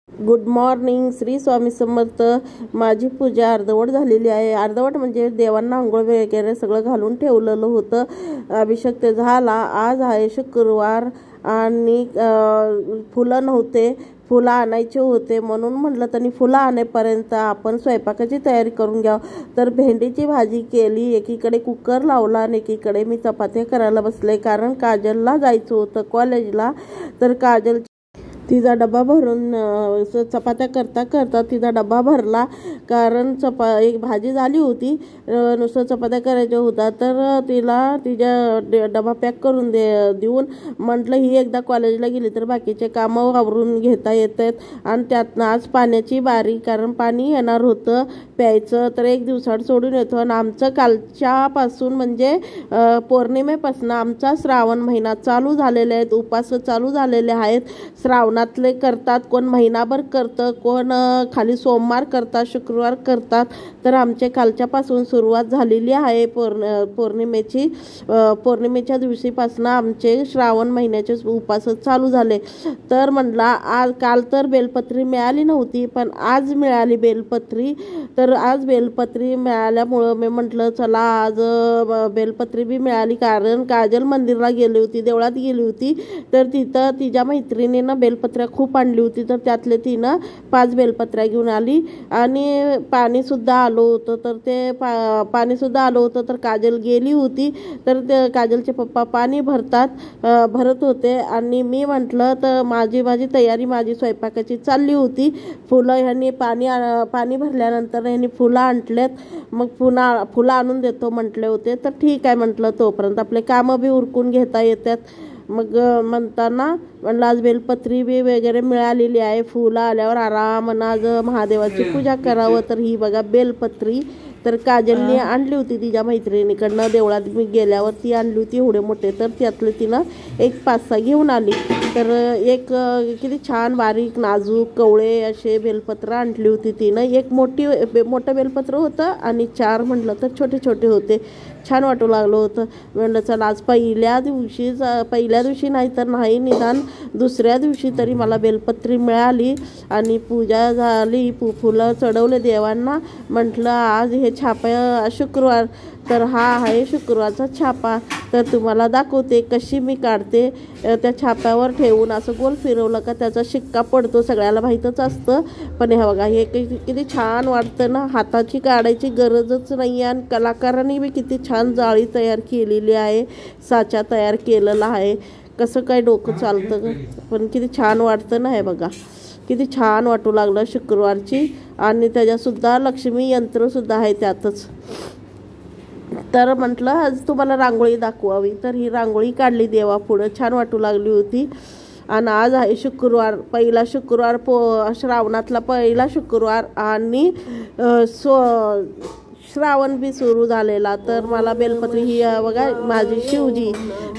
Good morning. Shri Swami Samarth. माझी पूजा अर्धवट झालेली आहे. अर्धवट म्हणजे देवांना आंघोळ वगैरे सगळं घालून ठेवलेलं होतं. अभिषेक ते झाला. आज आहे शुक्रवार आणि फुलं नव्हते, फुलं आणायचे होते म्हणून म्हटलं त्यांनी फुलं आणेपर्यंत आपण स्वयंपाकाची तयारी करून घ्यावं. तर भेंडीची भाजी केली, एकीकडे कुकर लावला आणि एकीकडे मी चपात्या करायला बसले, कारण काजलला जायचं होतं कॉलेजला. तर काजल तिचा डबा भरून चपात्या करता करता तिचा डबा भरला, कारण एक भाजी झाली होती, नुसतं चपात्या करायच्या होता. तर तिला तिच्या डबा पॅक करून देऊन म्हटलं ही एकदा कॉलेजला गेली तर बाकीचे कामं आवरून घेता येतात. आणि त्यातनं आज पाण्याची बारी, कारण पाणी येणार होतं प्यायचं, तर एक दिवसाआड सोडून येतो. आणि आमचं कालच्यापासून म्हणजे पौर्णिमेपासून आमचा श्रावण महिना चालू झालेला आहे, उपास चालू झालेले आहेत. श्रावणातले करतात, कोण महिनाभर करतं, कोण खाली सोमवार करतात, शुक्रवार करतात. तर आमचे कालच्यापासून सुरुवात झालेली आहे पौर्णिमेची. पौर्णिमेच्या दिवशीपासून आमचे श्रावण महिन्याचे उपास चालू झाले. तर म्हटलं काल तर बेलपत्री मिळाली नव्हती, पण आज मिळाली बेलपत्री. तर आज बेलपत्री मिळाल्यामुळं मी म्हटलं चला आज बेलपत्री बी मिळाली, कारण काजल मंदिरला गेली होती, देवळात गेली होती. तर तिथं तिच्या मैत्रिणीनं बेलपत्र्या खूप आणली होती, तर त्यातले तिनं 5 बेलपत्र्या घेऊन आली. आणि पाणीसुद्धा आलं होतं, तर ते पाणीसुद्धा आलं होतं. तर काजल गेली होती, तर ते काजलचे पप्पा पाणी भरत होते. आणि मी म्हटलं तर माझी तयारी माझी स्वयंपाकाची चालली होती. फुलं ह्यांनी पाणी भरल्यानंतर ह्यांनी फुलं आणलेत, मग फुलं आणून देतो म्हटले होते. तर ठीक आहे म्हटलं, तोपर्यंत आपले कामं बी उरकून घेता येतात. मग म्हणताना म्हणलं आज बेलपत्री बी वगैरे मिळालेली आहे. फुलं आल्यावर आरामानं आज महादेवाची पूजा करावं. तर ही बघा बेलपत्री, तर काजलने आणली होती तिच्या मैत्रिणीकडनं, देवळात मी गेल्यावर ती आणली होती एवढे मोठे. तर त्यातले तिनं एक 5-6 घेऊन आली. तर एक किती छान बारीक नाजूक कवळे असे बेलपत्र आणली होती तिनं. एक मोठं बेलपत्र होतं आणि 4 म्हटलं तर छोटे छोटे होते. छान वाटू लागलं होतं. म्हटलं चला आज पहिल्या दिवशी नाही तर नाही, निदान दुसऱ्या दिवशी तरी मला बेलपत्री मिळाली आणि पूजा झाली, फुलं चढवले देवांना. म्हटलं आज हे छापा शुक्रवार, तर हा आहे शुक्रवारचा छापा. तर तुम्हाला दाखवते कशी मी काढते. त्या छाप्यावर ठेवून असं गोल फिरवलं का त्याचा शिक्का पडतो, सगळ्याला माहीतच असतं. पण हे बघा हे किती छान वाटतं ना, हाताची काढायची गरजच नाही. आणि कलाकारांनी बी किती छान जाळी तयार केलेली आहे, साचा तयार केलेला आहे. कसं काय डोकं चालतं, पण किती छान वाटतं ना. हे बघा किती छान वाटू लागलं शुक्रवारची. आणि त्याच्यासुद्धा लक्ष्मी यंत्रसुद्धा आहे त्यातच. तर म्हटलं आज तुम्हाला रांगोळी दाखवावी, तर ही रांगोळी काढली देवापुढं, छान वाटू लागली होती. आणि आज आहे शुक्रवार, पहिला शुक्रवार, श्रावणातला पहिला शुक्रवार आणि श्रावण बी सुरू झालेला. तर मला बेलपत्री ही बघा माझी शिवजी,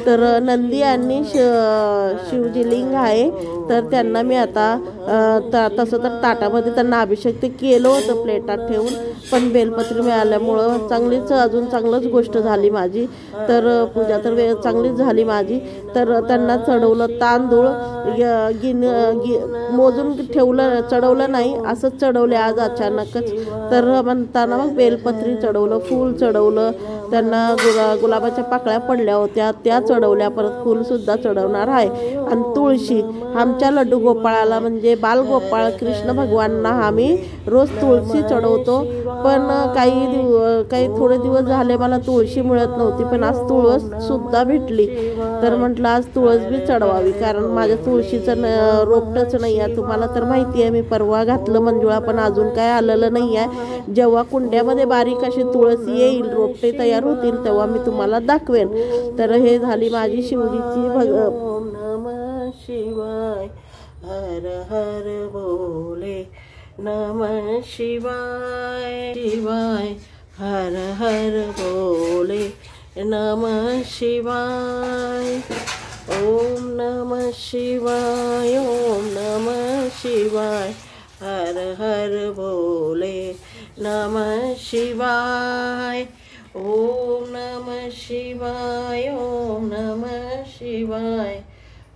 तर नंदी आणि शिवजी लिंग आहे. तर त्यांना मी आता तसं तर ताटामध्ये त्यांना अभिषेक ते केलं होतं प्लेटात ठेवून, पण बेलपत्री मिळाल्यामुळं अजून चांगलंच गोष्ट झाली माझी. तर पूजा तर चांगलीच झाली माझी. तर त्यांना चढवलं तांदूळ, मोजून चढवलं नाही, असंच चढवले आज अचानकच. तर म्हणताना मग बेलपत्री चढवलं, फूल चढवलं त्यांना, गुलाबाच्या पाकळ्या पडल्या होत्या त्या चढवल्या, परत फूलसुद्धा चढवणार आहे. आणि तुळशी, आमच्या लड्डू गोपाळाला म्हणजे बालगोपाळ कृष्ण भगवानना आम्ही रोज तुळशी चढवतो. पण काही थोडे दिवस झाले मला तुळशी मिळत नव्हती, पण आज तुळससुद्धा भेटली. तर म्हटलं आज तुळस बी चढवावी, कारण माझ्या तुळशीचं रोपटंच नाही आहे. तुम्हाला तर माहिती आहे मी परवा घातलं मंजुळा, पण अजून काय आलेलं नाही आहे. जेव्हा कुंड्यामध्ये बारीक अशी तुळस येईल, रोपटे तयार होतील, तेव्हा मी तुम्हाला दाखवेन. तर हे झाली माझी शिवजीची ओम नमः शिवाय, हर हर बोले, नमः शिवाय शिवाय, हर हर बोले, नमः शिवाय. ओम नमः शिवाय, ओम नमः शिवाय, हर हर बोले, नमः शिवाय. ओम नमः शिवाय, ओम नमः शिवाय,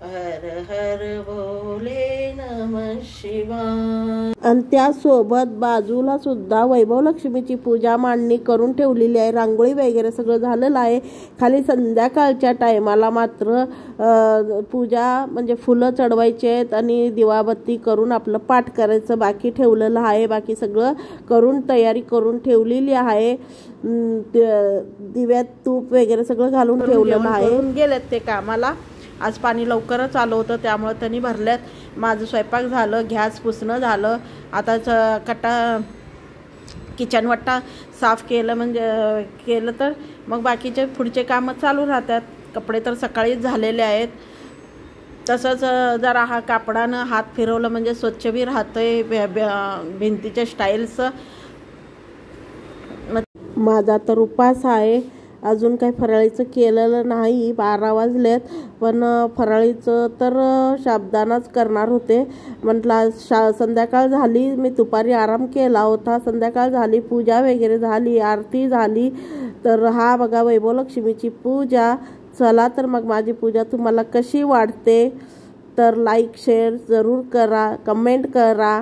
हर हर बोले, नमः शिवाय. आणि त्यासोबत बाजूला सुद्धा वैभव लक्ष्मीची पूजा मांडणी करून ठेवलेली आहे. रांगोळी वगैरे सगळं झालेलं आहे. खाली संध्याकाळच्या टायमाला मात्र पूजा म्हणजे फुलं चढवायची आहेत आणि दिवाबत्ती करून आपलं पाठ करायचं बाकी ठेवलेलं आहे. बाकी सगळं करून तयारी करून ठेवलेली आहे. दिव्यात तूप वगैरे सगळं घालून ठेवलेलं आहे. गेलेत ते कामाला. आज पाणी लवकरच आलं होतं त्यामुळे त्यांनी भरल्यात. माझं स्वयंपाक झालं, गॅस पुसणं झालं. आता किचन वट्टा साफ केलं म्हणजे केलं तर मग बाकीचे पुढचे कामं चालू राहतात. कपडे तर सकाळीच झालेले आहेत. तसंच जरा हा कापडानं हात फिरवलं म्हणजे स्वच्छ बी राहतंय भिंतीच्या स्टाईल्स. माझा तर उपास आहे. अजून काही फराळीचं केलेलं नाही. 12 वाजलेत पण फराळीचं तर साबुदाणाच करणार होते. म्हटलं संध्याकाळ झाली. मी दुपारी आराम केला होता. संध्याकाळ झाली, पूजा वगैरे झाली, आरती झाली. तर हा बघा वैभव लक्ष्मीची पूजा. चला तर मग माझी पूजा तुम्हाला कशी वाटते तर लाईक शेअर जरूर करा, कमेंट करा.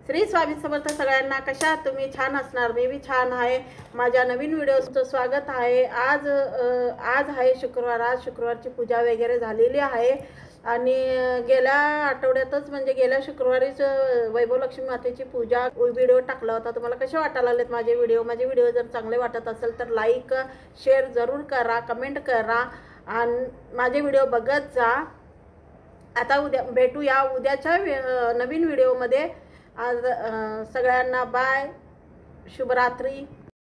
श्री स्वामी समर्थ सगळ्यांना. कशा आहात तुम्ही? छान असणार. मी बी छान आहे. माझ्या नवीन व्हिडिओचं स्वागत आहे. आज आहे शुक्रवार. आज शुक्रवारची पूजा वगैरे झालेली आहे आणि गेल्या आठवड्यातच म्हणजे गेल्या शुक्रवारीच वैभव लक्ष्मी मातेची पूजा व्हिडिओ टाकला होता. तुम्हाला कसे वाटायला लागलेत माझे व्हिडिओ जर चांगले वाटत असेल तर लाईक शेअर जरूर करा, कमेंट करा आणि माझे व्हिडिओ बघत जा. आता भेटूया उद्याच्या नवीन व्हिडिओमध्ये. आज सगळ्यांना बाय, शुभरात्री.